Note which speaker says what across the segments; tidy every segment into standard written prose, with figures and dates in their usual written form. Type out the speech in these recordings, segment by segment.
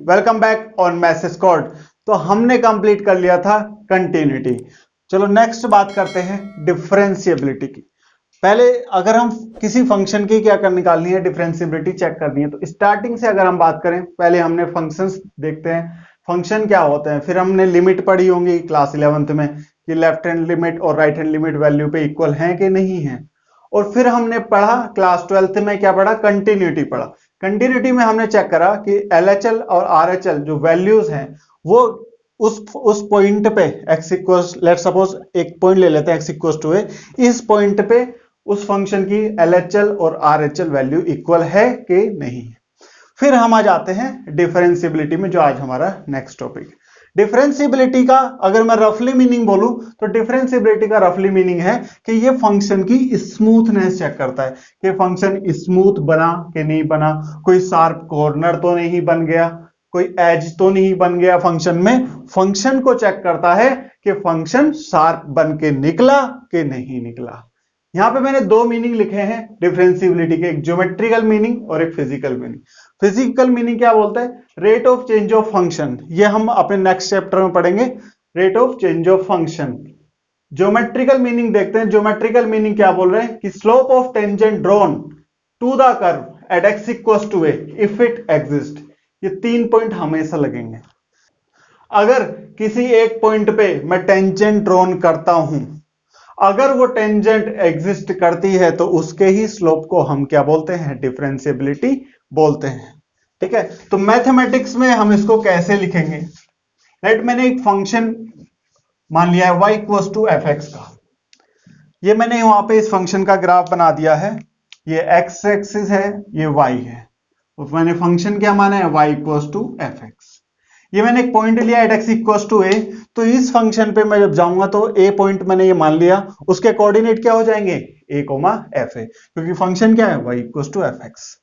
Speaker 1: Welcome back on message code. तो हमने complete कर लिया था कंटिन्यूटी। चलो नेक्स्ट बात करते हैं डिफरेंशिएबिलिटी की। पहले अगर हम किसी फंक्शन की क्या कर निकालनी है, डिफरेंशिएबिलिटी चेक करनी है, तो स्टार्टिंग से अगर हम बात करें, पहले हमने फंक्शंस देखते हैं फंक्शन क्या होते हैं, फिर हमने लिमिट पढ़ी होंगी क्लास 11th में कि लेफ्ट हैंड लिमिट और राइट हैंड लिमिट वैल्यू पे इक्वल हैं कि नहीं है। और फिर हमने पढ़ा क्लास 12th में क्या पढ़ा, कंटिन्यूटी पढ़ा। कंटिन्यूटी में हमने चेक करा कि LHL और RHL जो वैल्यूज हैं वो उस पॉइंट पे x इक्वल्स, लेट सपोज एक पॉइंट ले लेते हैं x इक्वल्स टू ए, इस पॉइंट पे उस फंक्शन की LHL और RHL वैल्यू इक्वल है कि नहीं। फिर हम आ जाते हैं डिफरेंशिएबिलिटी में, जो आज हमारा नेक्स्ट टॉपिक। डिफरेंशिएबिलिटी का अगर मैं रफली मीनिंग बोलूं तो डिफरेंशिएबिलिटी का रफली मीनिंग है कि ये फंक्शन की स्मूथनेस चेक करता है कि फंक्शन स्मूथ बना कि नहीं बना, कोई शार्प कॉर्नर तो नहीं बन गया, कोई एज तो नहीं बन गया फंक्शन में। फंक्शन को चेक करता है कि फंक्शन शार्प बन के निकला कि नहीं निकला। यहां पे मैंने दो मीनिंग लिखे हैं डिफरेंशिएबिलिटी के, एक ज्योमेट्रिकल मीनिंग और एक फिजिकल मीनिंग। फिजिकल मीनिंग क्या बोलता है, rate of change of function, ये हम अपने नेक्स्ट चैप्टर में पढ़ेंगे, rate of change of function. Geometrical meaning देखते हैं, ज्योमेट्रिकल मीनिंग क्या बोल रहे हैं कि slope of tangent drawn to the curve at x equals to a if it exist. ये 3 पॉइंट हमेशा लगेंगे। अगर किसी एक पॉइंट पे मैं टेंजेंट ड्रॉन करता हूं, अगर वो टेंजेंट एग्जिस्ट करती है तो उसके ही स्लोप को हम क्या बोलते हैं, डिफरेंशिएबिलिटी बोलते हैं। ठीक है, तो मैथमेटिक्स में हम इसको कैसे लिखेंगे, राइट। मैंने एक फंक्शन मान लिया है y equals to f x का, ये मैंने वहां पे इस फंक्शन का ग्राफ बना दिया है, ये x एक्सिस है, ये y है, तो मैंने फंक्शन क्या माना है, y equals to f x. ये मैंने एक पॉइंट लिया at x equals to a, तो इस फंक्शन पे मैं जब जाऊंगा तो a पॉइंट मैंने ये मान लिया, उसके कोऑर्डिनेट क्या हो जाएंगे, a, f है, क्योंकि फंक्शन क्या है, y equals to f x.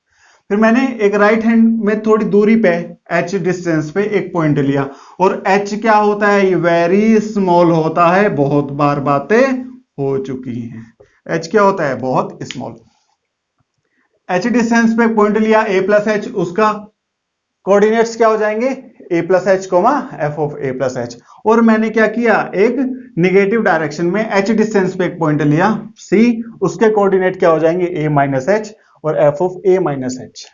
Speaker 1: फिर मैंने एक राइट हैंड में थोड़ी दूरी पे h डिस्टेंस पे एक पॉइंट लिया, और h क्या होता है, ये वेरी स्मॉल होता है, बहुत बार बातें हो चुकी हैं। h क्या होता है, बहुत स्मॉल। h डिस्टेंस पे पॉइंट लिया a प्लस एच, उसका कोऑर्डिनेट्स क्या हो जाएंगे, a plus H coma F of a plus h. और मैंने क्या किया, एक निगेटिव डायरेक्शन में h डिस्टेंस पे एक पॉइंट लिया c, उसके कोऑर्डिनेट क्या हो जाएंगे, a माइनस एच और f of a minus H.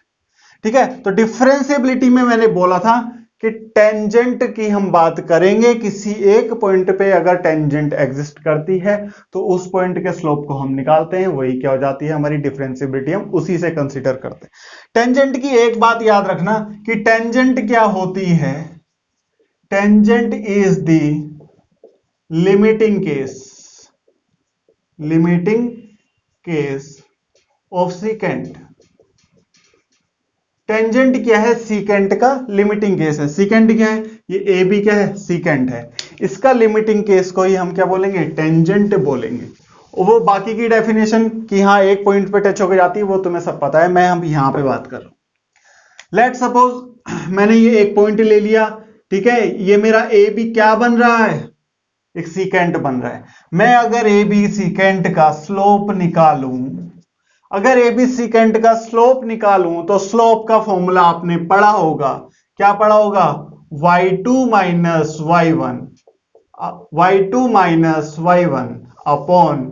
Speaker 1: ठीक है, तो डिफरेंशिएबिलिटी में मैंने बोला था कि टेंजेंट की हम बात करेंगे, किसी एक पॉइंट पे अगर टेंजेंट एग्जिस्ट करती है तो उस पॉइंट के स्लोप को हम निकालते हैं, वही क्या हो जाती है हमारी डिफरेंशिएबिलिटी, हम उसी से कंसीडर करते हैं। टेंजेंट की एक बात याद रखना कि टेंजेंट क्या होती है, tangent is the limiting case of secant. Tangent क्या है, सीकेंट का लिमिटिंग केस है। सीकेंट क्या है, ये ए बी क्या है, सीकेंट है, इसका लिमिटिंग केस को ही हम क्या बोलेंगे, टेंजेंट बोलेंगे। वो बाकी की डेफिनेशन कि हाँ एक पॉइंट पे टच होकर जाती है वो तुम्हें सब पता है, मैं हम यहां पे बात कर रहा हूं। लेट सपोज मैंने ये एक पॉइंट ले लिया, ठीक है, ये मेरा ए बी क्या बन रहा है, एक सीकेंट बन रहा है। मैं अगर ए बी सीकेंट का स्लोप निकालूं, अगर ए बी सीकेंट का स्लोप निकालूं तो स्लोप का फॉर्मूला आपने पढ़ा होगा, क्या पढ़ा होगा, y2 minus y1, y2 minus y1 upon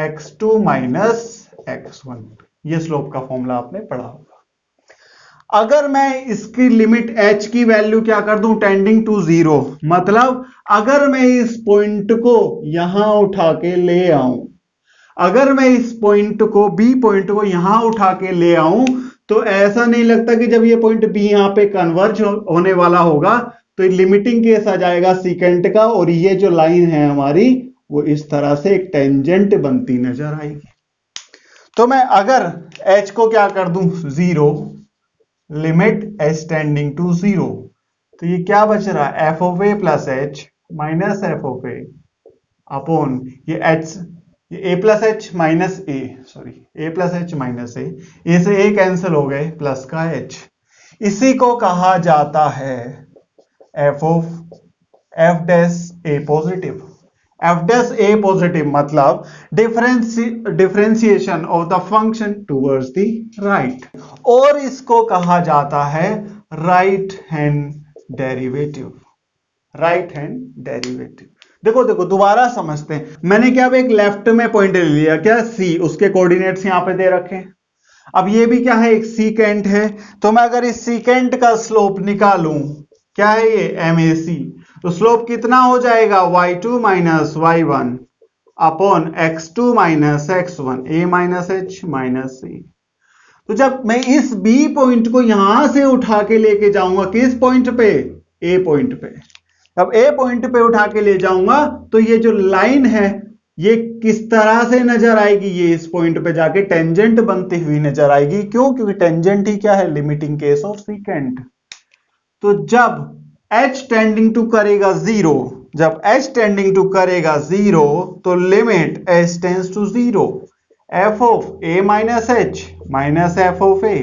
Speaker 1: x2 minus x1, ये स्लोप का फॉर्मूला आपने पढ़ा होगा। अगर मैं इसकी लिमिट h की वैल्यू क्या कर दूं, टेंडिंग टू 0, मतलब अगर मैं इस पॉइंट को यहां उठा के ले आऊं, अगर मैं इस पॉइंट को बी पॉइंट को यहां उठा के ले आऊं, तो ऐसा नहीं लगता कि जब ये पॉइंट बी यहां पे कन्वर्ज होने वाला होगा तो लिमिटिंग केस आ जाएगा सीकेंट का, और ये जो लाइन है हमारी वो इस तरह से एक टेंजेंट बनती नजर आएगी। तो मैं अगर h को क्या कर दूं, 0, लिमिट h टेंडिंग टू 0, तो ये क्या बच रहा है, F of a plus H minus F of A upon ये h, ए प्लस एच माइनस ए, सॉरी ए प्लस एच माइनस ए से ए कैंसिल हो गए, प्लस का एच। इसी को कहा जाता है F of F dash A positive. F dash A positive मतलब differentiation of the function towards the right, और इसको कहा जाता है right hand derivative. Right hand derivative देखो देखो दोबारा समझते हैं। मैंने क्या अब एक लेफ्ट में पॉइंट ले लिया, क्या सी, उसके कोऑर्डिनेट्स यहां पे दे रखे हैं। अब ये भी क्या है, एक सीकेंट है, तो मैं अगर इस सीकेंट का स्लोप निकालूं, क्या है ये MAC, तो स्लोप कितना हो जाएगा y2 minus y1 upon x2 minus x1 a minus h minus c। तो जब मैं इस B पॉइंट को यहां से उठा के लेके जाऊंगा किस पॉइंट पे, A पॉइंट पे, अब A पॉइंट पे उठा के ले जाऊंगा तो ये जो लाइन है ये किस तरह से नजर आएगी, ये इस पॉइंट पे जाके टेंजेंट बनती हुई नजर आएगी। क्यों? क्योंकि टेंजेंट ही क्या है, लिमिटिंग केस ऑफ सीकेंट। तो जब h टेंडिंग टू करेगा जीरो, जब h टेंडिंग टू करेगा जीरो तो limit h tends to zero f of a minus h minus f of a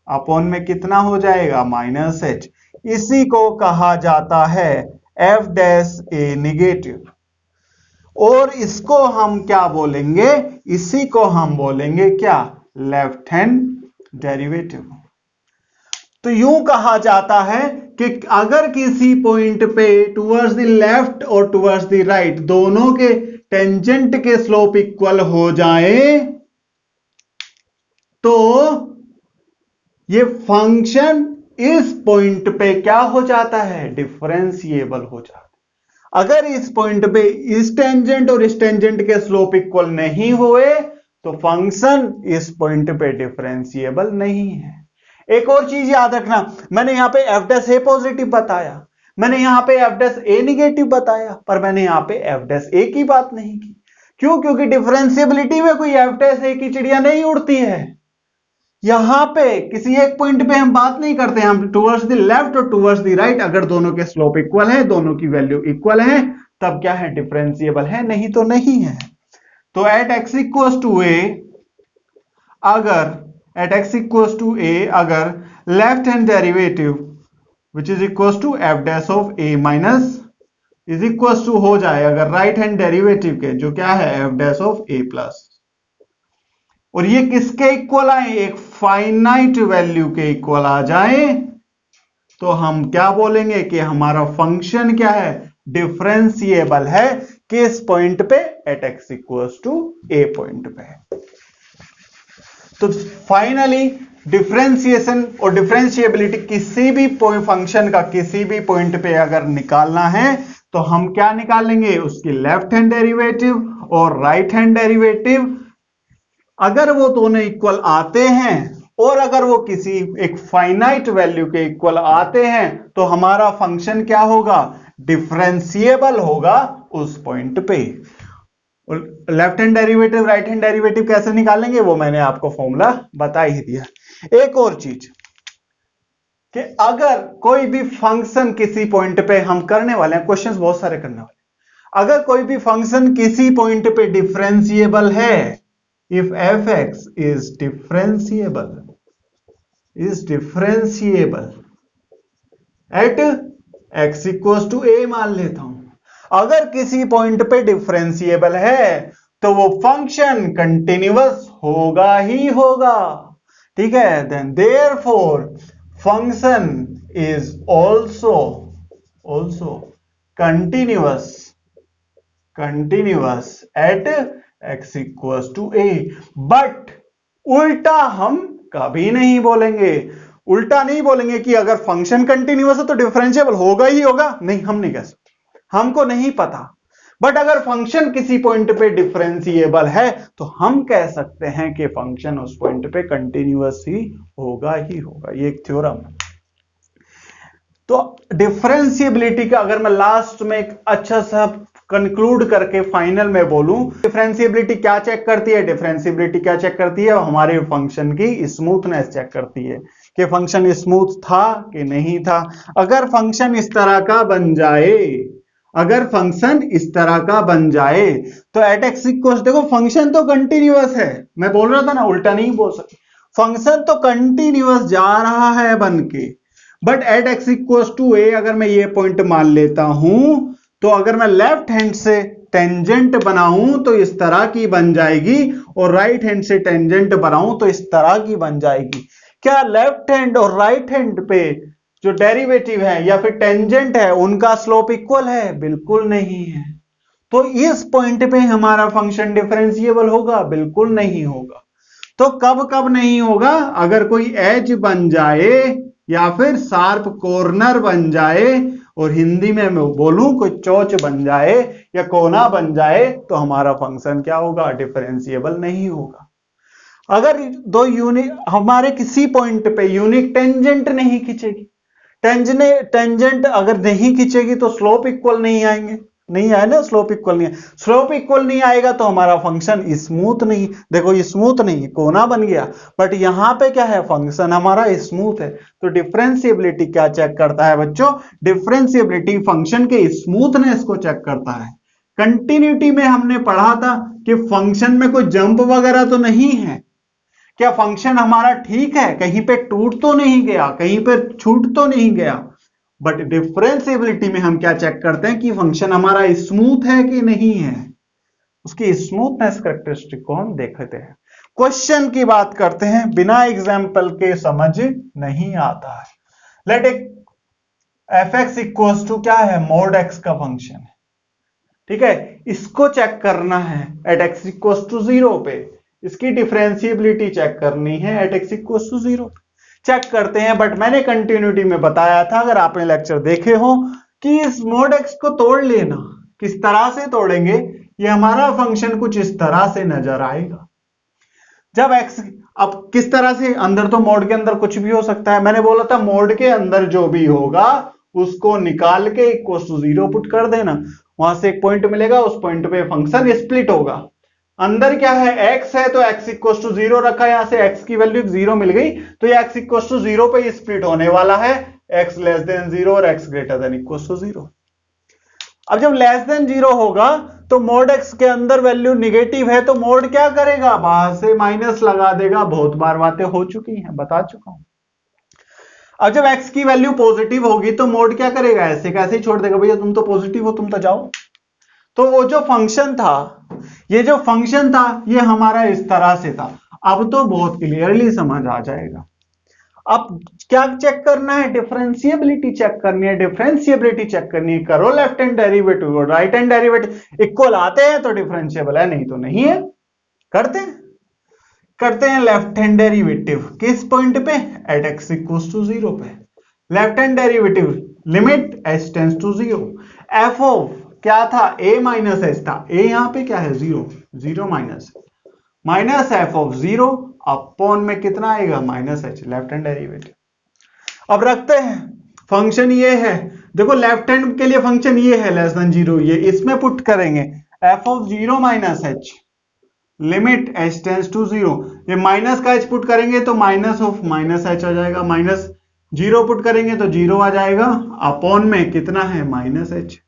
Speaker 1: upon में कितना हो जाएगा माइनस h। इसी को कहा जाता है f डैश a निगेटिव, और इसको हम क्या बोलेंगे, इसी को हम बोलेंगे क्या, लेफ्ट हैंड डेरिवेटिव। तो यूं कहा जाता है कि अगर किसी पॉइंट पे टुवर्ड्स द लेफ्ट और टुवर्ड्स द राइट दोनों के टेंजेंट के स्लोप इक्वल हो जाए तो ये फंक्शन इस पॉइंट पे क्या हो जाता है, डिफरेंशिएबल हो जाता है। अगर इस पॉइंट पे इस टेंजेंट और इस टेंजेंट के स्लोप इक्वल नहीं हुए तो फंक्शन इस पॉइंट पे डिफरेंशिएबल नहीं है। एक और चीज याद रखना, मैंने यहां पे एफ डैश ए पॉजिटिव बताया, मैंने यहां पे एफ डैश ए निगेटिव बताया, पर मैंने यहां पे एफ डैश ए की बात नहीं की। क्यों? क्योंकि डिफरेंशिएबिलिटी में कोई एफ डैश ए की चिड़िया नहीं उड़ती है। यहां पे किसी एक पॉइंट पे हम बात नहीं करते हैं, हम टुवर्ड्स द लेफ्ट और टुवर्ड्स द राइट अगर दोनों के स्लोप इक्वल है, दोनों की वैल्यू इक्वल है, तब क्या है, डिफरेंशिएबल है, नहीं तो नहीं है। तो एट x इक्वल्स टू ए, अगर एट x इक्वल्स टू ए अगर left hand derivative which is equals to f dash of a minus is equals to हो जाए अगर राइट हैंड डेरिवेटिव के, जो क्या है F dash of a plus, और ये किसके इक्वल आए, एक फाइनाइट वैल्यू के इक्वल आ जाए, तो हम क्या बोलेंगे कि हमारा फंक्शन क्या है, डिफरेंशिएबल है। किस पॉइंट पे, at x equals to a point पे। तो फाइनली डिफरेंशिएशन और डिफरेंशिएबिलिटी किसी भी फंक्शन का किसी भी पॉइंट पे अगर निकालना है तो हम क्या निकालेंगे, उसकी लेफ्ट हैंड डेरिवेटिव और राइट हैंड डेरिवेटिव। अगर वो दोनों इक्वल आते हैं और अगर वो किसी एक फाइनाइट वैल्यू के इक्वल आते हैं तो हमारा फंक्शन क्या होगा, डिफरेंशिएबल होगा उस पॉइंट पे। Left hand derivative right hand derivative कैसे निकालेंगे वो मैंने आपको फॉर्मूला बता ही दिया। एक और चीज कि अगर कोई भी फंक्शन किसी पॉइंट पे, हम करने वाले हैं क्वेश्चंस बहुत सारे करने वाले, अगर कोई भी फंक्शन किसी पॉइंट पे डिफरेंशिएबल है, if fx is differentiable at x equals to a मान लेता हूं, अगर किसी पॉइंट पे डिफरेंशिएबल है तो वो फंक्शन कंटिन्यूअस होगा ही होगा, ठीक है। Then therefore function is also continuous at x equals to a. But उल्टा हम कभी नहीं बोलेंगे, उल्टा नहीं बोलेंगे कि अगर फंक्शन कंटिन्यूअस है तो डिफरेंशिएबल होगा ही होगा, नहीं, हम नहीं कह सकते, हमको नहीं पता। बट अगर फंक्शन किसी पॉइंट पे डिफरेंशिएबल है तो हम कह सकते हैं कि फंक्शन उस पॉइंट पे कंटिन्यूअस ही होगा ही होगा। ये एक थ्योरम है। तो डिफरेंशिएबिलिटी का अगर मैं लास्ट में एक अच्छा सा कंक्लूड करके फाइनल में बोलूं, डिफरेंशिएबिलिटी क्या चेक करती है, डिफरेंशिएबिलिटी क्या चेक करती है, हमारे फंक्शन की स्मूथनेस चेक करती है कि फंक्शन स्मूथ था कि नहीं था। अगर फंक्शन इस तरह का बन जाए, अगर फंक्शन इस तरह का बन जाए तो एट एक्स इक्वल्स, देखो फंक्शन तो कंटिन्यूअस है, मैं बोल रहा था ना, उल्टा नहीं बोल सकते, फंक्शन तो कंटिन्यूअस जा रहा है बन के, but at x equals to ए अगर मैं ये पॉइंट मान लेता हूं तो अगर मैं लेफ्ट हैंड से टेंजेंट बनाऊं तो इस तरह की बन जाएगी और राइट हैंड से टेंजेंट बनाऊं तो इस तरह की बन जाएगी। क्या लेफ्ट हैंड और राइट हैंड पे जो डेरिवेटिव है या फिर टेंजेंट है उनका स्लोप इक्वल है? बिल्कुल नहीं है। तो इस पॉइंट पे हमारा फंक्शन डिफरेंशिएबल होगा? बिल्कुल नहीं होगा। तो कब कब नहीं होगा? अगर कोई एज बन जाए या फिर शार्प कॉर्नर बन जाए और हिंदी में मैं बोलूं कोई चोच बन जाए या कोना बन जाए तो हमारा फंक्शन क्या होगा? डिफरेंशिएबल नहीं होगा। अगर दो यूनिक हमारे किसी पॉइंट पे यूनिक टेंजेंट नहीं खींचेगी, टेंजेंट अगर नहीं खींचेगी तो स्लोप इक्वल नहीं आएंगे, नहीं आए ना, स्लोप इक्वल नहीं है। स्लोप इक्वल नहीं आएगा तो हमारा फंक्शन स्मूथ नहीं, देखो ये स्मूथ नहीं, कोना बन गया, बट यहां पे क्या है? फंक्शन हमारा स्मूथ है। तो डिफरेंशिएबिलिटी क्या चेक करता है बच्चों? डिफरेंशिएबिलिटी फंक्शन के स्मूथनेस को चेक करता है। कंटिन्यूटी में हमने पढ़ा था कि फंक्शन में कोई जंप वगैरह तो नहीं है, क्या फंक्शन हमारा ठीक है, कहीं पे टूट तो नहीं गया, कहीं पे छूट तो नहीं गया। बट डिफरेंशिएबिलिटी में हम क्या चेक करते हैं कि फंक्शन हमारा स्मूथ है कि नहीं है, उसकी स्मूथनेस कैरेक्टरिस्टिक को हम देखते हैं। क्वेश्चन की बात करते हैं, बिना एग्जाम्पल के समझ नहीं आता है। लेट एक एफ एक्स इक्वल्स टू क्या है? मोड एक्स का फंक्शन है, ठीक है, इसको चेक करना है एट एक्स इक्वल्स टू 0 पे, इसकी डिफरेंशिएबिलिटी चेक करनी है एट एक्स इक्वल्स टू 0 पे। चेक करते हैं, बट मैंने कंटिन्यूटी में बताया था, अगर आपने लेक्चर देखे हो, कि इस मोड एक्स को तोड़ लेना। किस तरह से तोड़ेंगे? ये हमारा फंक्शन कुछ इस तरह से नजर आएगा। जब एक्स, अब किस तरह से? अंदर तो मोड के अंदर कुछ भी हो सकता है, मैंने बोला था मोड के अंदर जो भी होगा उसको निकाल के इक्वल टू 0 पुट कर देना, वहां से एक पॉइंट मिलेगा, उस पॉइंट पे फंक्शन स्प्लिट होगा। अंदर क्या है? x है तो x इक्वल टू 0 रखा, यहां से x की वैल्यू 0 मिल गई, तो ये x इक्वल टू 0 पे ही स्प्लिट होने वाला है, x लेस देन 0 और x greater than equal to 0। अब जब लेस देन 0 होगा तो मोड x के अंदर वैल्यू निगेटिव है, तो मोड क्या करेगा? बाहर से माइनस लगा देगा। बहुत बार बातें हो चुकी हैं, बता चुका हूं। अब जब x की वैल्यू पॉजिटिव होगी तो मोड क्या करेगा? ऐसे कैसे ही छोड़ देगा, भैया तुम तो पॉजिटिव हो, तुम तो जाओ। तो वो जो फंक्शन था, ये जो फंक्शन था, ये हमारा इस तरह से था। अब तो बहुत क्लियरली समझ आ जाएगा। अब क्या चेक करना है? डिफरेंशिएबिलिटी चेक करनी है। डिफरेंशिएबिलिटी चेक करनी है, करो लेफ्ट हैंड डेरिवेटिव और राइट हैंड डेरिवेटिव इक्वल आते हैं तो डिफरेंशिएबल है, नहीं तो नहीं है। करते हैं लेफ्ट हैंड डेरिवेटिव किस पॉइंट पे? एट एक्स इक्वल्स टू 0 पे। Left hand derivative limit h tends to 0, F of क्या था? a माइनस एच था, a यहां पे क्या है? 0, 0 माइनस एफ ऑफ 0 अपॉन में कितना आएगा? Minus H, left hand derivative. अब रखते हैं फंक्शन ये है, देखो लेफ्ट हैंड के लिए फंक्शन ये है लेस देन 0, ये इसमें पुट करेंगे f of 0 minus h, limit h tends to 0, ये माइनस का एच पुट करेंगे तो माइनस ऑफ माइनस एच आ जाएगा, माइनस 0 पुट करेंगे तो 0 आ जाएगा, अपॉन में कितना है? Minus H.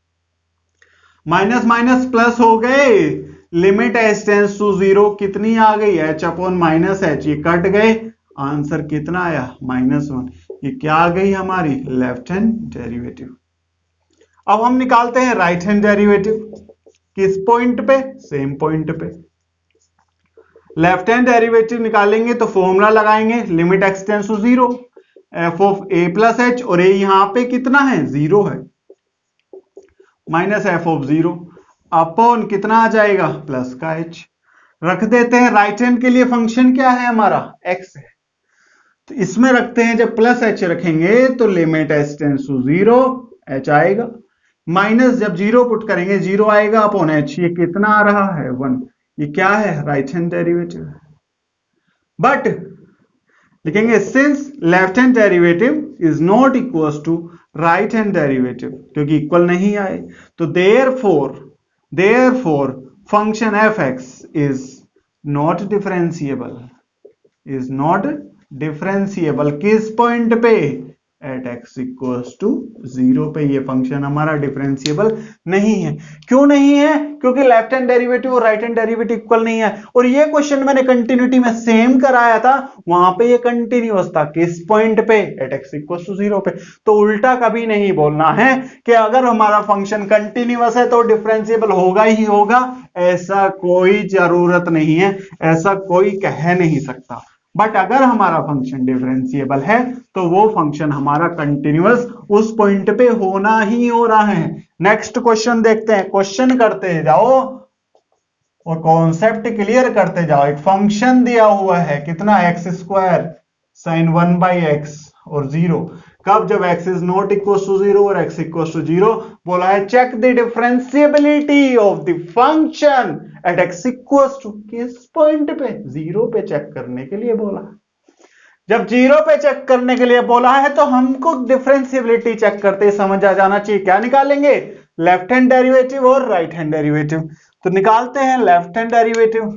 Speaker 1: Minus minus plus हो गए, लिमिट एच टेंड्स टू 0 कितनी आ गई? एच अपॉन माइनस एच, ये कट गए, आंसर कितना आया? -1। ये क्या आ गई हमारी? Left hand derivative. अब हम निकालते हैं राइट हैंड डेरिवेटिव, किस पॉइंट पे? सेम पॉइंट पे। लेफ्ट हैंड डेरिवेटिव निकालेंगे तो फॉर्मूला लगाएंगे, limit x tends to 0, F of a plus h, और ए यहां पे कितना है? 0 है, माइनस एफ ऑफ 0 अपॉन कितना आ जाएगा? प्लस का एच। रख देते हैं राइट हैंड के लिए फंक्शन क्या है हमारा? एक्स है, तो इसमें रखते हैं, जब प्लस एच रखेंगे तो limit h tends to 0, h आएगा, माइनस जब 0 पुट करेंगे 0 आएगा, अपॉन एच, ये कितना आ रहा है? 1। ये क्या है? Right hand derivative. बट लिखेंगे since left hand derivative is not equal to right hand derivative, क्योंकि इक्वल नहीं आए, तो therefore function f x is not differentiable, किस पॉइंट पे? एट एक्स इक्वल्स टू 0 पे ये फंक्शन हमारा डिफरेंशिएबल नहीं है। क्यों नहीं है? क्योंकि लेफ्ट हैंड डेरिवेटिव और राइट हैंड डेरिवेटिव इक्वल नहीं है। और ये क्वेश्चन मैंने कंटिन्यूटी में सेम कराया था, वहां पे ये कंटिन्यूअस था। किस पॉइंट पे? एट एक्स इक्वल्स टू 0 पे। तो उल्टा कभी नहीं बोलना है कि अगर हमारा फंक्शन कंटिन्यूअस है तो डिफरेंशिएबल होगा ही होगा, ऐसा कोई जरूरत नहीं है, ऐसा कोई कह नहीं सकता। बट अगर हमारा फंक्शन डिफरेंशिएबल है तो वो फंक्शन हमारा कंटिन्यूअस उस पॉइंट पे होना ही हो रहा है। नेक्स्ट क्वेश्चन देखते हैं, क्वेश्चन करते जाओ और कॉन्सेप्ट क्लियर करते जाओ। एक फंक्शन दिया हुआ है कितना, एक्स स्क्वायर साइन 1/x और 0। कब? जब x is not equal to 0 और x इक्वल टू 0। बोला है check the differentiability of the function at x equal to, किस पॉइंट पे? 0 पे चेक करने के लिए बोला। जब 0 पे चेक करने के लिए बोला है तो हमको डिफरेंशिएबिलिटी चेक करते समझ आ जाना चाहिए। क्या निकालेंगे? लेफ्ट हैंड डेरिवेटिव और राइट हैंड डेरिवेटिव। तो निकालते हैं लेफ्ट हैंड डेरिवेटिव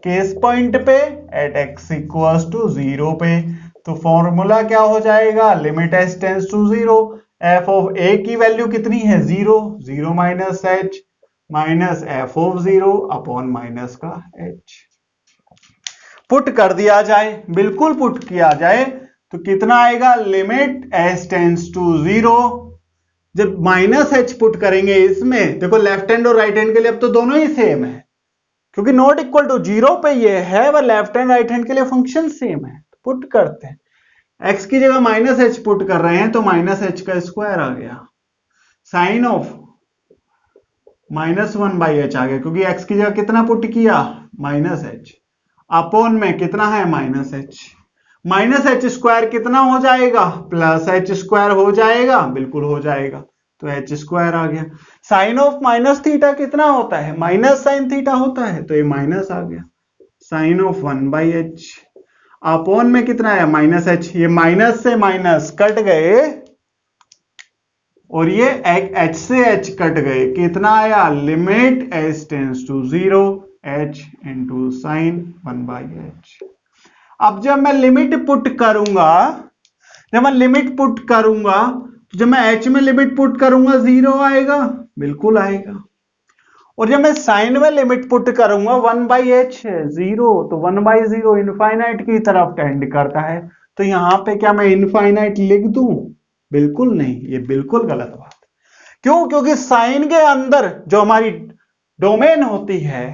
Speaker 1: किस पॉइंट पे? एट x इक्वल टू 0 पे। तो फॉर्मूला क्या हो जाएगा? Limit H tends to 0, F of A की वैल्यू कितनी है? 0, 0 minus H minus F of 0 upon minus का एच। पुट कर दिया जाए, बिल्कुल पुट किया जाए तो कितना आएगा? Limit H tends to 0। जब माइनस एच पुट करेंगे इसमें, देखो लेफ्ट हैंड और राइट हैंड के लिए अब तो दोनों ही सेम है, क्योंकि नॉट इक्वल टू 0 पे ये है, वह लेफ्ट हैंड राइट हैंड के लिए फंक्शन सेम है। पुट करते हैं, x की जगह माइनस एच पुट कर रहे हैं तो माइनस एच का स्क्वायर आ गया, साइन ऑफ -1/h आ गया, क्योंकि x की जगह कितना पुट किया? माइनस एच, अपॉन में कितना है? Minus H. Minus H square कितना हो जाएगा? प्लस एच स्क्वायर हो जाएगा, बिल्कुल हो जाएगा, तो एच स्क्वायर आ गया। साइन ऑफ माइनस थीटा कितना होता है? माइनस साइन थीटा होता है, तो ये माइनस आ गया, साइन ऑफ 1/h। अपॉन में कितना है? Minus h. ये माइनस से माइनस कट गए और ये एच से एच कट गए, कितना आया? Limit H tends to 0 h into sine 1/h। अब जब मैं लिमिट पुट करूंगा, तो जब मैं h में लिमिट पुट करूंगा 0 आएगा, बिल्कुल आएगा। और जब मैं साइन में लिमिट पुट करूंगा 1/h 0, तो 1/0 इनफाइनाइट की तरफ टेंड करता है। तो यहां पे क्या मैं इनफाइनाइट लिख दूं? बिल्कुल नहीं, ये बिल्कुल गलत बात। क्यों? क्योंकि साइन के अंदर जो हमारी डोमेन होती है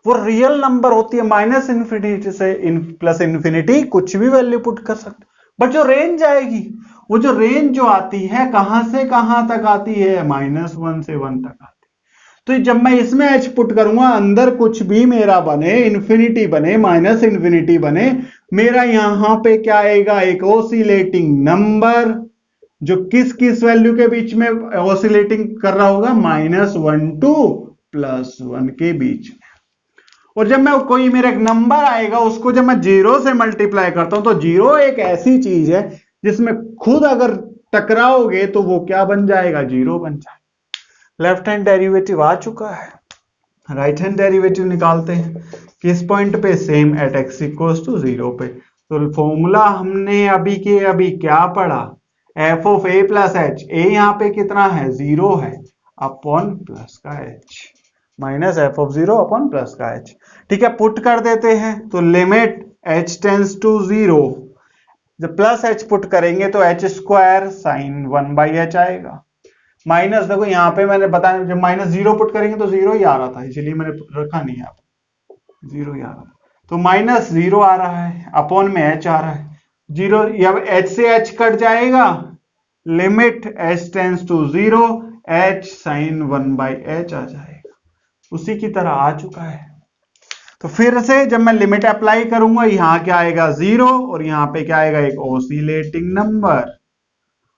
Speaker 1: वो रियल नंबर होती है, माइनस इन्फिनिटी से प्लस इन्फिनिटी कुछ भी वैल्यू पुट कर सकते। बट जो रेंज आएगी, वो जो रेंज जो आती है कहां से कहां तक आती है? -1 से 1 तक आती है। तो जब मैं इसमें h पुट करूंगा, अंदर कुछ भी मेरा बने, इन्फिनिटी बने, माइनस इन्फिनिटी बने, मेरा यहां पे क्या आएगा? एक ऑसिलेटिंग नंबर जो किस किस वैल्यू के बीच में ऑसिलेटिंग कर रहा होगा? -1 टू +1 के बीच में। और जब मैं कोई मेरा एक नंबर आएगा, उसको जब मैं 0 से मल्टीप्लाई करता हूं, तो 0 एक ऐसी चीज है जिसमें खुद अगर टकराओगे तो वो क्या बन जाएगा? 0 बन जाएगा। लेफ्ट हैंड डेरिवेटिव आ चुका है, राइट हैंड डेरिवेटिव निकालते हैं किस पॉइंट पे? Same at x equals to 0 पे। तो फॉर्मूला हमने अभी के अभी क्या पढ़ा? f of a plus h। a यहाँ पे कितना है? 0 है, अपॉन प्लस का h, minus F of 0 upon plus का h। ठीक है, पुट कर देते हैं तो लिमिट h टेंस टू 0, जब प्लस h पुट करेंगे तो h स्क्वायर साइन 1/h आएगा, माइनस, देखो यहाँ पे मैंने बताया जब -0 पुट करेंगे तो 0 ही आ रहा था, इसलिए मैंने रखा नहीं है, 0 ही आ रहा था, तो -0 आ रहा है, अपॉन में h आ रहा है, 0, अब h से h कट जाएगा, limit h tends to 0 h sine 1/h आ जाएगा, उसी की तरह आ चुका है। तो फिर से जब मैं लिमिट अप्लाई करूंगा, यहां क्या आएगा? 0, और यहां पे क्या आएगा? एक ऑसिलेटिंग नंबर।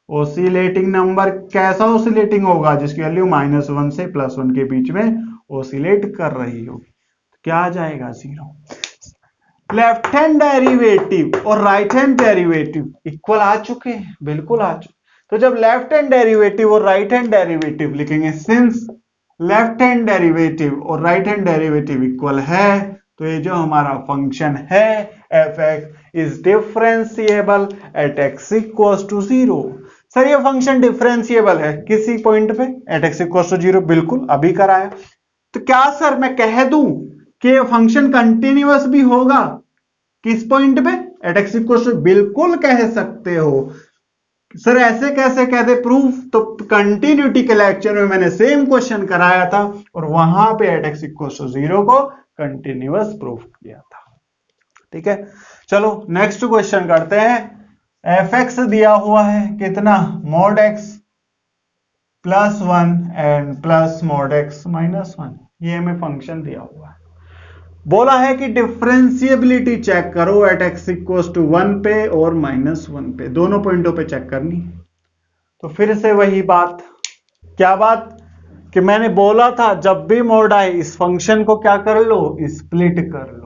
Speaker 1: ऑसिलेटिंग नंबर कैसा ऑसिलेटिंग होगा? जिसकी वैल्यू -1 से +1 के बीच में ऑसिलेट कर रही होगी। तो क्या आ जाएगा? 0। लेफ्ट हैंड डेरिवेटिव और राइट हैंड डेरिवेटिव इक्वल आ चुके हैं, बिल्कुल आ चुके। तो जब लेफ्ट हैंड डेरिवेटिव और राइट हैंड डेरिवेटिव लिखेंगे, सिंस लेफ्ट हैंड डेरिवेटिव और राइट हैंड डेरिवेटिव इक्वल है, तो ये जो हमारा फंक्शन है f(x) is differentiable at x equals to 0। Sir ये फंक्शन डिफरेंशिएबल है किसी पॉइंट पे एट x इक्वल्स टू 0, बिल्कुल अभी कराया। तो क्या सर मैं कह दूं कि ये फंक्शन कंटिन्यूअस भी होगा किस पॉइंट पे एट x इक्वल्स टू, बिल्कुल कह सकते हो। सर ऐसे कैसे कहते प्रूफ, तो कंटिन्यूटी के लेक्चर में मैंने सेम क्वेश्चन कराया था और वहां पे एट x इक्वल्स टू 0 को कंटिन्यूअस प्रूफ किया था। ठीक है, चलो नेक्स्ट क्वेश्चन करते हैं। fx दिया हुआ है कितना, mod x plus 1 and plus mod x minus 1, ये हमें फंक्शन दिया हुआ है। बोला है कि डिफरेंशिएबिलिटी चेक करो एट x इक्वल्स टू 1 पे और -1 पे, दोनों पॉइंटों पे चेक करनी। तो फिर से वही बात, क्या बात कि मैंने बोला था जब भी मोड आए इस फंक्शन को क्या कर लो, स्प्लिट कर लो।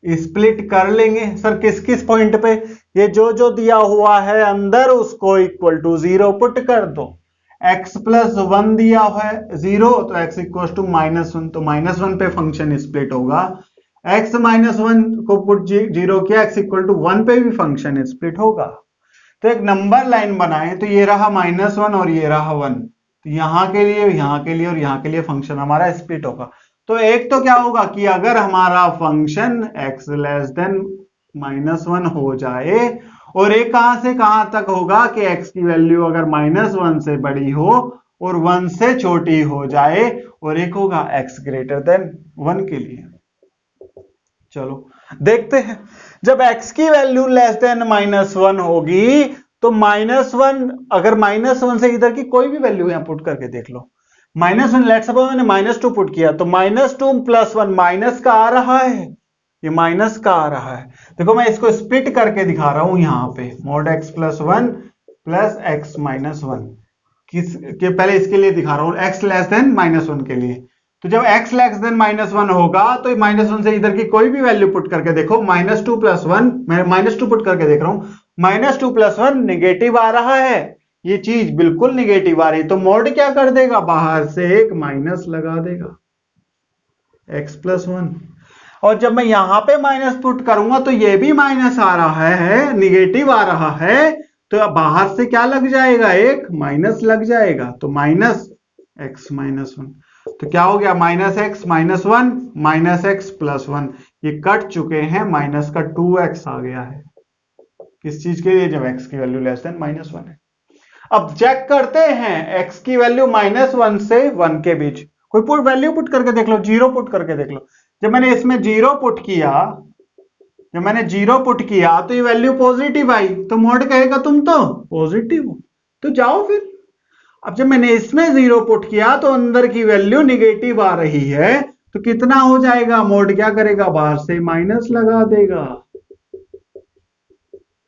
Speaker 1: स्प्लिट कर लेंगे सर किस किस पॉइंट पे, ये जो जो दिया हुआ है अंदर उसको इक्वल टू 0 पुट कर दो। x प्लस 1 दिया हुआ है 0, तो x इक्वल टू -1, तो -1 पे फंक्शन स्प्लिट होगा। x माइनस 1 को पुट 0 किया, x इक्वल टू 1 पे भी फंक्शन स्प्लिट होगा। तो एक नंबर लाइन बनाए, तो ये रहा -1 और ये रहा 1, तो यहां के लिए, यहां के लिए और यहां के लिए फंक्शन हमारा स्प्लिट होगा। तो एक तो क्या होगा कि अगर हमारा फंक्शन x लेस देन -1 हो जाए, और एक कहां से कहां तक होगा कि x की वैल्यू अगर -1 से बड़ी हो और 1 से छोटी हो जाए, और एक होगा x ग्रेटर देन 1 के लिए। चलो देखते हैं, जब x की वैल्यू लेस देन -1 होगी तो -1, अगर -1 से इधर की कोई भी वैल्यू यहां पुट करके देख लो, -1 लेट्स सपोज मैंने -2 पुट किया, तो -2 प्लस 1 माइनस का आ रहा है, ये माइनस का आ रहा है। देखो मैं इसको स्प्लिट करके दिखा रहा हूं यहां पे, mod x plus 1 plus x minus 1, किस के पहले इसके लिए दिखा रहा हूं, x लेस देन -1 के लिए। तो जब x लेस देन -1 होगा तो -1 से इधर की कोई भी वैल्यू पुट करके देखो, -2 प्लस 1, मैं -2 पुट करके देख रहा हूं, -2 प्लस 1 निगेटिव आ रहा है, ये चीज बिल्कुल निगेटिव आ रही, तो मोड क्या कर देगा, बाहर से एक माइनस लगा देगा, x प्लस 1। और जब मैं यहां पे माइनस पुट करूंगा तो ये भी माइनस आ रहा है, निगेटिव आ रहा है, तो बाहर से क्या लग जाएगा, एक माइनस लग जाएगा, तो माइनस x माइनस 1। तो क्या हो गया, -x minus 1 minus x plus 1, ये कट चुके हैं, माइनस का 2x आ गया है, किस चीज के लिए, जब x की वैल्यू लेस देन -1 है। अब चेक करते हैं x की वैल्यू -1 से 1 के बीच, कोई वैल्यू पुट करके देख लो, 0 पुट करके देख लो। जब मैंने इसमें 0 पुट किया, जब मैंने 0 पुट किया तो ये वैल्यू पॉजिटिव आई, तो मोड कहेगा तुम तो पॉजिटिव हो, तो जाओ फिर। अब जब मैंने इसमें 0 पुट किया तो अंदर की वैल्यू निगेटिव आ रही है, तो कितना हो जाएगा, मोड क्या करेगा, बाहर से माइनस लगा देगा,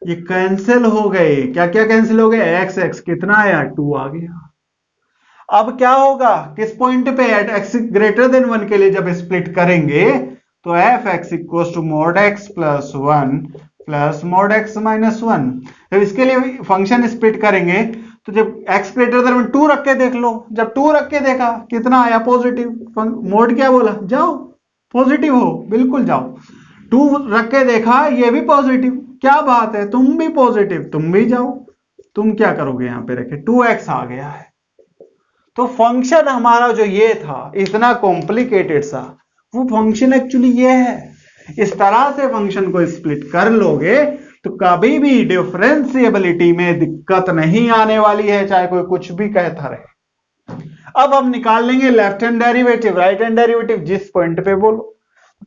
Speaker 1: ये कैंसिल हो गए, क्या क्या कैंसिल हो गए, x कितना आया, 2 आ गया। अब क्या होगा, किस पॉइंट पे, एट x ग्रेटर देन 1 के लिए जब स्प्लिट करेंगे तो f(x) equals to mod x plus 1 plus mod x minus 1। जब इसके लिए फंक्शन स्प्लिट करेंगे तो जब x ग्रेटर देन 1 2 रख के देख लो, जब 2 रख के देखा कितना आया, पॉजिटिव। मोड क्या बोला, जाओ पॉजिटिव हो, बिल्कुल जाओ। 2 रख के देखा, ये भी पॉजिटिव, क्या बात है, तुम भी पॉजिटिव, तुम भी जाओ। तुम क्या करोगे, यहां पे रखे 2x आ गया है। तो फंक्शन हमारा जो ये था इतना कॉम्प्लिकेटेड सा, वो फंक्शन एक्चुअली ये है। इस तरह से फंक्शन को स्प्लिट कर लोगे तो कभी भी डिफरेंशिएबिलिटी में दिक्कत नहीं आने वाली है, चाहे कोई कुछ भी कहता रहे। अब हम निकाल लेंगे left hand derivative, right hand derivative, जिस पॉइंट पे बोलो।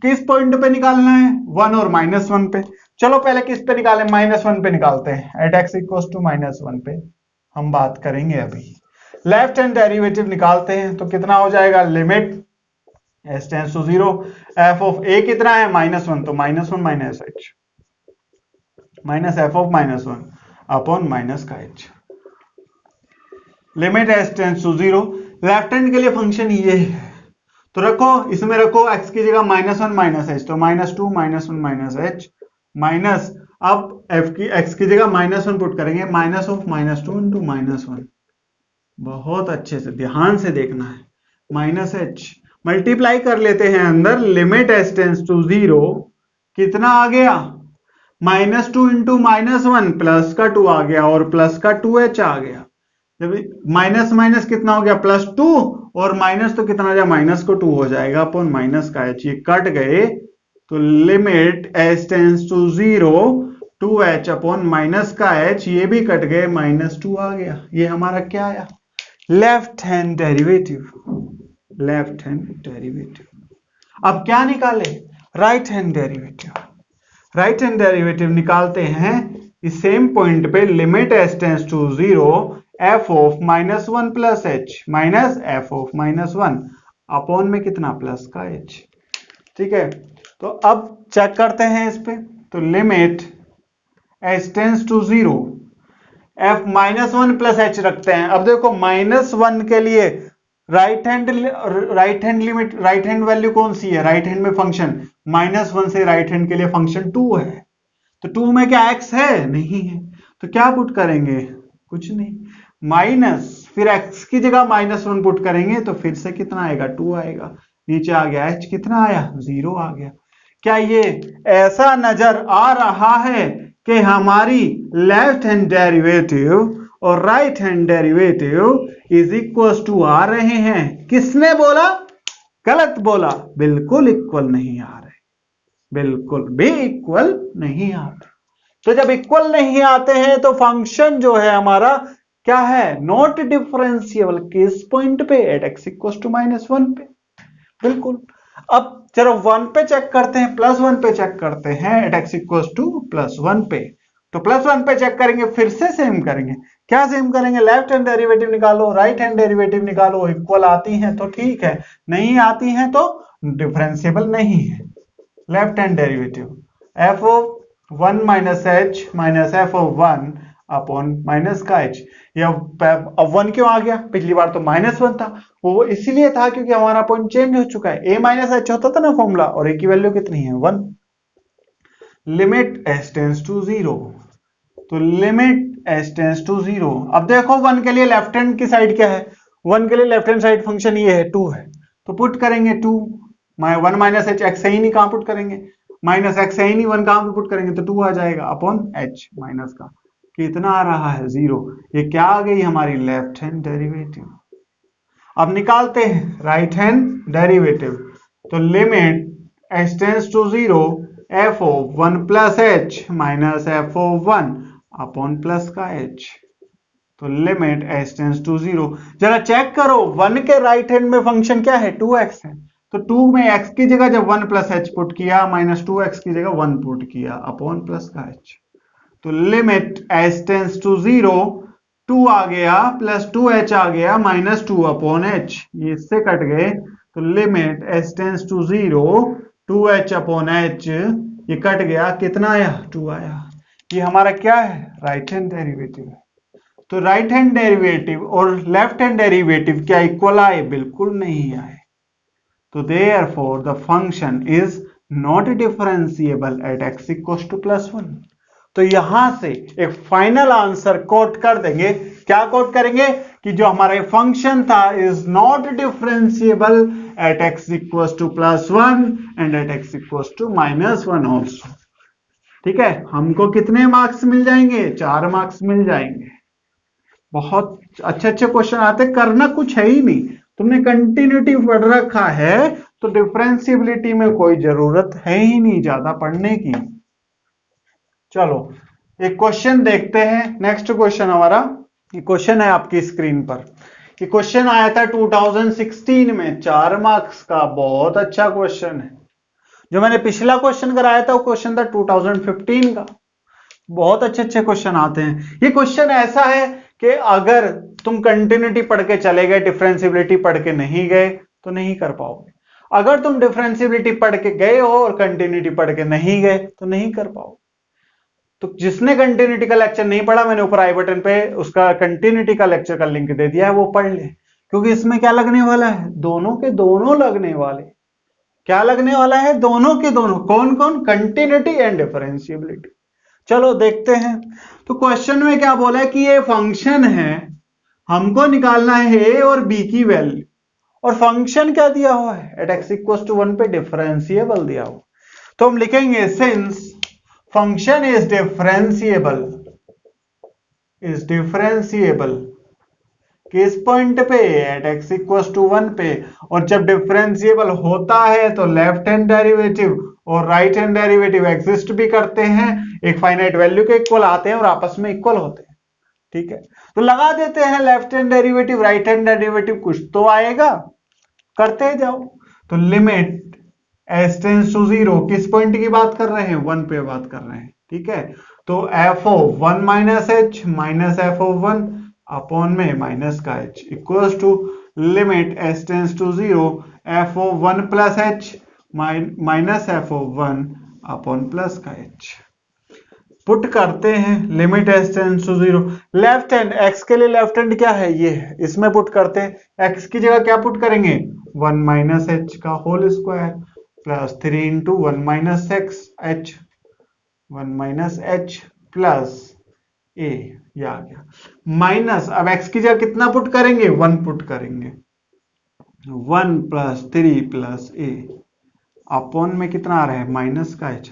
Speaker 1: किस पॉइंट पे निकालना है, 1 और -1 पे। चलो पहले किस पे निकालें, -1 पे निकालते हैं, एट x इक्वल्स टू -1 पे हम बात करेंगे। अभी लेफ्ट हैंड डेरिवेटिव निकालते हैं तो कितना हो जाएगा, limit s tends to 0, f of a कितना है, -1, तो -1 minus h minus f of -1 upon minus का h, limit s tends to 0। Left hand के लिए फंक्शन ये है, तो रखो, इसमें रखो x की जगह -1 माइनस h, तो -2 -1 माइनस h माइनस, अब x की जगह -1 पुट करेंगे, माइनस ऑफ -2 इंटू -1, बहुत अच्छे से ध्यान से देखना है, माइनस h मल्टीप्लाई कर लेते हैं अंदर, लिमिट s टेंड्स टू 0 कितना आ गया, -2 इंटू -1 प्लस का 2 आ गया और प्लस का 2h आ गया। जब माइनस माइनस कितना हो गया +2 और माइनस तो कितना हो जाएगा माइनस को 2 हो जाएगा अपॉन माइनस का h, ये कट गए तो limit h tends to 0 2h upon minus का h, ये भी कट गए -2 आ गया। ये हमारा क्या आया left hand derivative, left hand derivative. अब क्या निकाले right hand derivative. Right hand derivative निकालते हैं इस सेम पॉइंट पे limit h tends to 0 f of -1 plus h minus f of -1 upon में कितना प्लस का h। ठीक है, तो अब चेक करते हैं इस पे, तो limit h tends to 0 f -1 plus h रखते हैं। अब देखो -1 के लिए right hand limit, right hand value कौन सी है, राइट हैंड में फंक्शन -1 से राइट हैंड के लिए फंक्शन 2 है, तो 2 में क्या x है, नहीं है, तो क्या पुट करेंगे, कुछ नहीं, माइनस फिर x की जगह -1 पुट करेंगे तो फिर से कितना आएगा 2 आएगा, नीचे आ गया h कितना आया 0 आ गया। क्या ये ऐसा नजर आ रहा है कि हमारी लेफ्ट हैंड डेरिवेटिव और right hand derivative is equal to आ रहे हैं? किसने बोला, गलत बोला, बिल्कुल इक्वल नहीं आ रहे, बिल्कुल भी इक्वल नहीं आते। तो जब इक्वल नहीं आते हैं तो फंक्शन जो है हमारा क्या है, नॉट डिफरेंशिएबल। किस पॉइंट पे, एट x इक्वल टू -1 पे, बिल्कुल। अब चलो 1 पे चेक करते हैं, +1 पे चेक करते हैं, एट x इक्वल टू +1 पे, तो +1 पे चेक करेंगे, फिर से सेम करेंगे। क्या सेम करेंगे, लेफ्ट हैंड डेरिवेटिव निकालो, राइट हैंड डेरिवेटिव निकालो, इक्वल आती हैं तो ठीक है, नहीं आती हैं तो डिफरेंशिएबल नहीं है। Left hand derivative f of 1 minus h minus f of 1 upon minus का h, या अब 1 क्यों आ गया, पिछली बार तो -1 था, वो इसीलिए था क्योंकि हमारा पॉइंट चेंज हो चुका है। a माइनस h होता था ना फॉर्मूला, और a की वैल्यू कितनी है 1। लिमिट h टेंड्स टू 0, तो लिमिट h टेंड्स टू 0। अब देखो 1 के लिए लेफ्ट हैंड की साइड क्या है, 1 के लिए लेफ्ट हैंड साइड फंक्शन ये है 2 है, तो पुट करेंगे 2, 1 माइनस h, x है ही नहीं, कहां पुट करेंगे, माइनस x है ही नहीं, 1 कहां पे पुट करेंगे, तो 2 आ जाएगा अपॉन h माइनस का कितना आ रहा है 0। ये क्या आ गई हमारी लेफ्ट हैंड डेरिवेटिव। अब निकालते हैं राइट हैंड डेरिवेटिव, तो limit h tends to 0 f of 1 plus h minus f of 1 upon plus का h, तो लिमिट h टेंड्स टू 0। जरा चेक करो 1 के राइट हैंड में फंक्शन क्या है 2x है, तो 2 में x की जगह जब 1 प्लस h पुट किया, माइनस 2x की जगह 1 पुट किया अपॉन प्लस का h, तो लिमिट h टेंड्स टू 0 2 आ गया प्लस 2h आ गया माइनस 2 अपॉन h, ये इससे कट गए, तो limit h tends to 0 2h upon h, ये कट गया, कितना आया 2 आया। ये हमारा क्या है राइट हैंड डेरिवेटिव है। तो राइट हैंड डेरिवेटिव और लेफ्ट हैंड डेरिवेटिव क्या इक्वल आए, बिल्कुल नहीं आए, तो therefore the function is not differentiable at x equal to +1। तो यहां से एक फाइनल आंसर कोट कर देंगे, क्या कोट करेंगे कि जो हमारा फंक्शन था is not differentiable at x equal to +1 and at x equal to -1 also. ठीक है, हमको कितने मार्क्स मिल जाएंगे, 4 मार्क्स मिल जाएंगे। बहुत अच्छे अच्छे क्वेश्चन आते, करना कुछ है ही नहीं, तुमने कंटिन्यूटी पढ़ रखा है तो डिफरेंशिएबिलिटी में कोई जरूरत है ही नहीं ज्यादा पढ़ने की। चलो एक क्वेश्चन देखते हैं, नेक्स्ट क्वेश्चन हमारा, ये क्वेश्चन है आपकी स्क्रीन पर। ये क्वेश्चन आया था 2016 में, 4 मार्क्स का, बहुत अच्छा क्वेश्चन है। जो मैंने पिछला क्वेश्चन कराया था वो क्वेश्चन था 2015 का। बहुत अच्छे अच्छे क्वेश्चन आते हैं। ये क्वेश्चन ऐसा है कि अगर तुम कंटिन्यूटी पढ़ के चले गए, डिफरेंशिएबिलिटी पढ़ के नहीं गए तो नहीं कर पाओगे। अगर तुम डिफरेंशिएबिलिटी पढ़ के गए हो और कंटिन्यूटी पढ़ के नहीं गए तो नहीं कर पाओगे। तो जिसने कंटिन्यूटी का लेक्चर नहीं पढ़ा, मैंने ऊपर आई बटन पे उसका कंटिन्यूटी का लेक्चर का लिंक दे दिया है, वो पढ़ ले, क्योंकि इसमें क्या लगने वाला है, दोनों के दोनों लगने वाले। क्या लगने वाला है, दोनों के दोनों। कौन कौन, कंटिन्यूटी एंड डिफरेंशिएबिलिटी। चलो देखते हैं। तो क्वेश्चन में क्या बोला है कि ये फंक्शन है, हमको निकालना है ए और बी की वैल्यू, और फंक्शन क्या दिया हुआ है, एट x इक्वल टू 1 पे डिफरेंशिएबल दिया हुआ। तो हम लिखेंगे सिंस फंक्शन इज डिफरेंशिएबल किस पॉइंट पे, एट x इक्वल टू 1 पे। और जब डिफरेंशिएबल होता है तो लेफ्ट हैंड डेरिवेटिव और राइट हैंड डेरिवेटिव एग्जिस्ट भी करते हैं, एक फाइनाइट वैल्यू के इक्वल आते हैं और आपस में इक्वल होते हैं। ठीक है, तो लगा देते हैं left hand derivative right hand derivative, कुछ तो आएगा, करते जाओ। तो लिमिट s टेंड्स टू 0 किस पॉइंट की बात कर रहे हैं, 1 पे बात कर रहे हैं। ठीक है, तो f of 1 minus H minus F of 1 upon में माइनस का h equals to limit s tends to 0 f of 1 plus h minus F of 1 upon plus का h। पुट करते हैं limit s tends to 0, left hand x के लिए left hand क्या है, ये है, इसमें पुट करते हैं। x की जगह क्या पुट करेंगे, 1 माइनस h का whole square plus 3 into 1 minus x h, 1 minus h plus a, ये आ गया माइनस। अब x की जगह कितना पुट करेंगे, 1 पुट करेंगे, 1 प्लस 3 प्लस a अपॉन में कितना आ रहा है, माइनस का h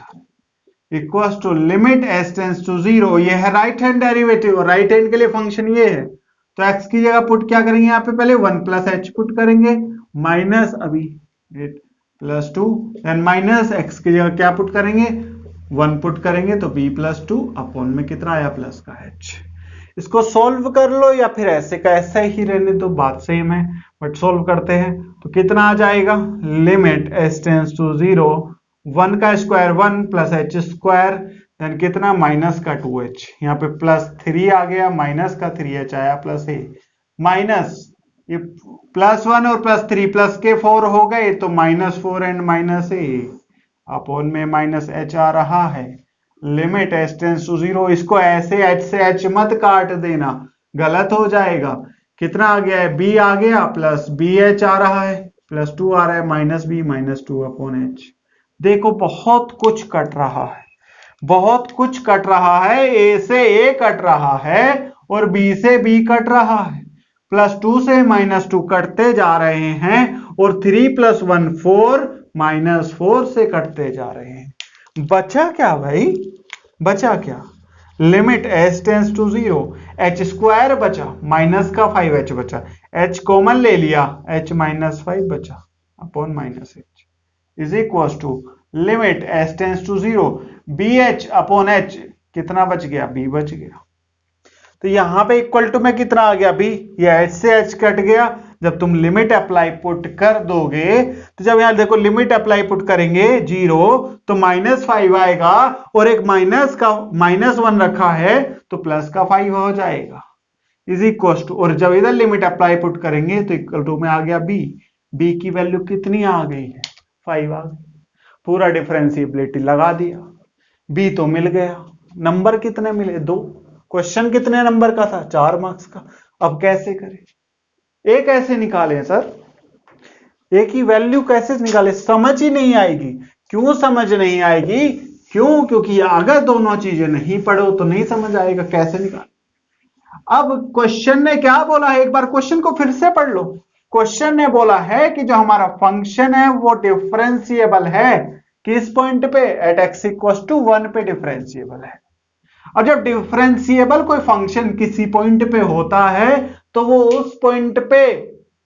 Speaker 1: equals to limit s tends to 0, ये है राइट हैंड डेरिवेटिव और राइट हैंड के लिए फंक्शन ये है, तो x की जगह पुट क्या करेंगे, यहाँ पे पहले 1 प्लस h पुट करेंगे माइनस अभी 8 प्लस 2, देन माइनस x की जगह क्या पुट करेंगे, 1 पुट करेंगे तो b प्लस 2 अपॉन में कितना आया, प्लस का h। इसको सॉल्व कर लो या फिर ऐसे का ऐसा ही रहने दो, बात सेम है, बट सॉल्व करते हैं तो कितना आ जाएगा, लिमिट s टेंड्स टू 0 1 का square 1 plus h square, then कितना माइनस का 2h, यहाँ पे प्लस 3 आ गया, माइनस का 3h आया प्लस a, माइनस ये प्लस 1 और प्लस 3 प्लस के 4 हो गए तो minus 4 and minus a upon में माइनस h आ रहा है। लिमिट s टेंड्स टू 0, इसको ऐसे h से h मत काट देना, गलत हो जाएगा। कितना आ गया है, b आ गया प्लस bh आ रहा है, प्लस 2 आ रहा है, minus b minus 2 upon h। देखो बहुत कुछ कट रहा है, बहुत कुछ कट रहा है, a से a कट रहा है और b से b कट रहा है, प्लस 2 से माइनस 2 कटते जा रहे हैं और 3 प्लस 1 4 माइनस 4 से कटते जा रहे हैं। बचा क्या भाई, बचा क्या, limit s tends to 0 h square बचा माइनस का 5h बचा, h कॉमन ले लिया, h माइनस 5 बचा upon minus h is equal to limit s tends to 0 bh upon h, कितना बच गया, b बच गया। तो यहां पे इक्वल टू में कितना आ गया, b, ये h से h कट गया। जब तुम लिमिट अप्लाई पुट कर दोगे तो जब यहां देखो लिमिट अप्लाई पुट करेंगे 0 तो माइनस 5 आएगा और एक माइनस का माइनस 1 रखा है तो प्लस का 5 हो जाएगा इज इक्वल टू, और जब इधर लिमिट अप्लाई पुट करेंगे तो इक्वल टू में आ गया b, b की वैल्यू कितनी आ गई है, 5 आ गई। पूरा डिफरेंशिएबिलिटी लगा दिया, b तो मिल गया, नंबर कितने मिले, 2। क्वेश्चन कितने नंबर का था, 4 मार्क्स का। अब कैसे करें, एक कैसे निकालें सर, एक ही वैल्यू कैसे निकालें, समझ ही नहीं आएगी। क्यों समझ नहीं आएगी, क्यों, क्योंकि अगर दोनों चीजें नहीं पढ़ो तो नहीं समझ आएगा कैसे निकाल। अब क्वेश्चन ने क्या बोला है, एक बार क्वेश्चन को फिर से पढ़ लो। क्वेश्चन ने बोला है कि जो हमारा फंक्शन है वो डिफरेंशिएबल है, किस पॉइंट पे, एट x इक्वल टू 1 पे डिफरेंशिएबल है। और जब डिफरेंशिएबल कोई फंक्शन किसी पॉइंट पे होता है तो वो उस पॉइंट पे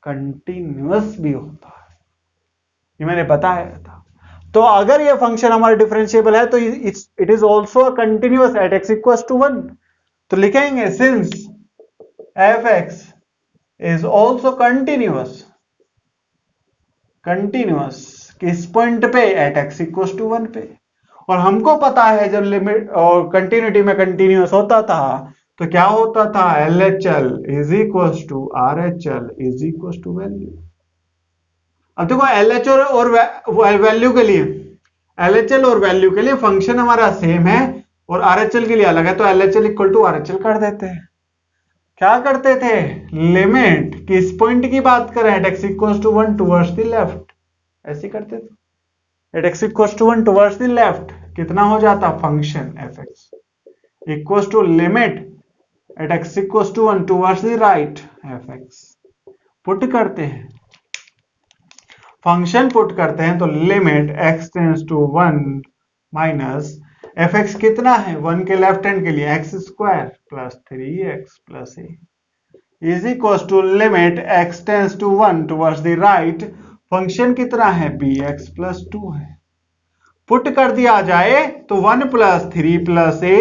Speaker 1: कंटिन्यूअस भी होता है, ये मैंने बताया था। तो अगर ये फंक्शन हमारा डिफरेंशिएबल है तो it is also continuous at x equal to 1। तो लिखेंगे since f(x) is also continuous, continuous किस पॉइंट पे, एट x इक्वल टू 1 पे। और हमको पता है जब लिमिट और कंटिन्यूटी में कंटिन्यूअस होता था तो क्या होता था, LHL is equal to RHL is equal to value. अब देखो LHL और वैल्यू के लिए, LHL और वैल्यू के लिए फंक्शन हमारा सेम है और RHL के लिए अलग है, तो LHL इक्वल टू RHL कर देते हैं। क्या करते थे, लिमिट किस पॉइंट की बात करें, at x equal to 1 towards the left, ऐसे करते थे। At x equal to 1 towards the left कितना हो जाता, function f(x) equal to limit at x equal to 1 towards the right f(x). Put करते हैं, फंक्शन पुट करते हैं तो limit x tends to 1 minus F X कितना है 1 के लेफ्ट हैंड के लिए X square plus 3x plus a is equal to limit x tends to 1 towards the right, function कितना है bx प्लस 2 है। पुट कर दिया जाए तो 1 plus 3 plus a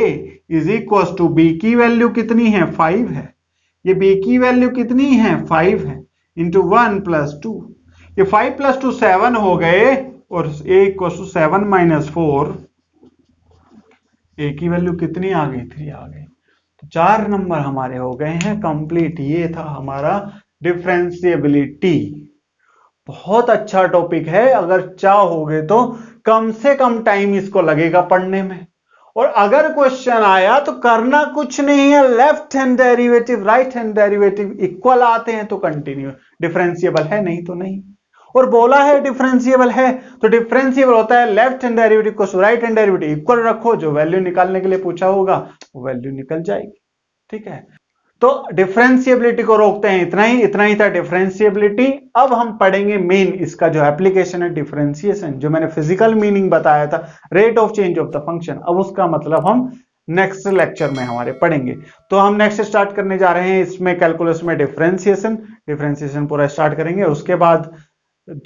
Speaker 1: is equal to b की वैल्यू कितनी है 5 है, ये b की वैल्यू कितनी है 5 है, इंटू 1 प्लस 2, ये 5 प्लस 2 7 हो गए और a equal to 7 minus 4, a की वैल्यू कितनी आ गई 3 आ गई। तो 4 नंबर हमारे हो गए हैं कंप्लीट। ये था हमारा डिफरेंशिएबिलिटी। बहुत अच्छा टॉपिक है, अगर चाहोगे तो कम से कम टाइम इसको लगेगा पढ़ने में। और अगर क्वेश्चन आया तो करना कुछ नहीं है, left hand derivative right hand derivative equal आते हैं तो कंटिन्यू, डिफरेंशिएबल है नहीं तो नहीं। और बोला है डिफरेंशिएबल है तो डिफरेंशिएबल होता है लेफ्ट हैंड डेरिवेटिव को राइट हैंड डेरिवेटिव इक्वल रखो, जो वैल्यू निकालने के लिए पूछा होगा वो वैल्यू निकल जाएगी। ठीक है, तो डिफरेंशिएबिलिटी को रोकते हैं इतना ही था डिफरेंशिएबिलिटी। अब हम पढ़ेंगे मेन इसका जो एप्लीकेशन है डिफरेंशिएशन, जो मैंने फिजिकल मीनिंग बताया था rate of change of the function, अब उसका मतलब हम नेक्स्ट लेक्चर में हमारे पढ़ेंगे। तो हम नेक्स्ट स्टार्ट करने जा रहे हैं इसमें कैलकुलस में डिफरेंशिएशन पूरा स्टार्ट करेंगे, उसके बाद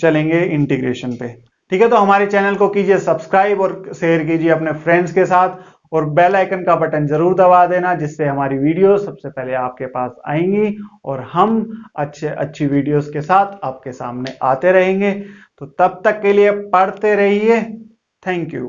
Speaker 1: चलेंगे इंटीग्रेशन पे। ठीक है, तो हमारे चैनल को कीजिए सब्सक्राइब और शेयर कीजिए अपने फ्रेंड्स के साथ, और बेल आइकन का बटन जरूर दबा देना, जिससे हमारी वीडियो सबसे पहले आपके पास आएंगी और हम अच्छी वीडियोस के साथ आपके सामने आते रहेंगे। तो तब तक के लिए पढ़ते रहिए। Thank you.